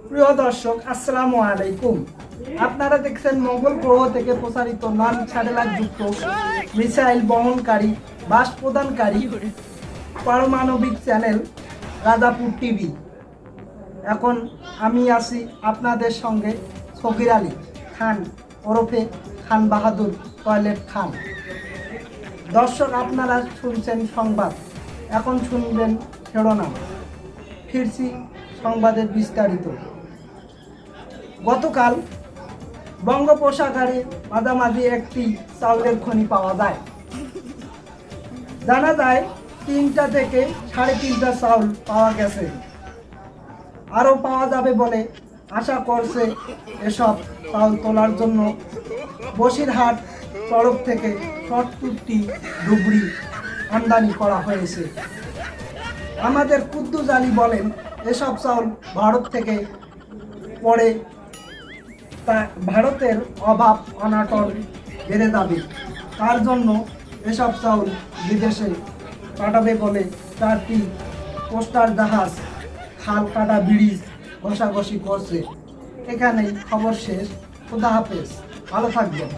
প্রিয় দর্শক, আসসালামু আলাইকুম। আপনারা দেখছেন মঙ্গল গ্রহ থেকে প্রসারিত নন স্যাটেলাইট যুক্ত মিসাইল বহনকারী বাস প্রদানকারী পারমাণবিক চ্যানেল রাজাপুর টিভি। এখন আমি আছি আপনাদের সঙ্গে সকির আলী খান ওরফে খান বাহাদুর টয়লেট খান। দর্শক, আপনারা শুনছেন সংবাদ, এখন শুনবেন শিরোনাম। ফিরছি সংবাদের বিস্তারিত। গতকাল বঙ্গোপসাগরে মাঝামাঝি একটি চাউলের খনি পাওয়া যায়। জানা যায় 3টা থেকে 3.5টা চাউল পাওয়া গেছে, আরও পাওয়া যাবে বলে আশা করছে। এসব চাউল তোলার জন্য বসিরহাট সড়ক থেকে 70টি ডুবরি আমদানি করা হয়েছে। আমাদের কুদ্দুস আলী বলেন, এসব চাউল ভারত থেকে পরে ভারতের অভাব অনাটন বেড়ে যাবে, তার জন্য এসব চাউল বিদেশে পাঠাবে বলে 4টি পোস্টার জাহাজ খাল কাটা ব্রিজ ঘষাঘষি করছে। এখানেই খবর শেষ। খুদা হাফেজ, ভালো থাকবেন।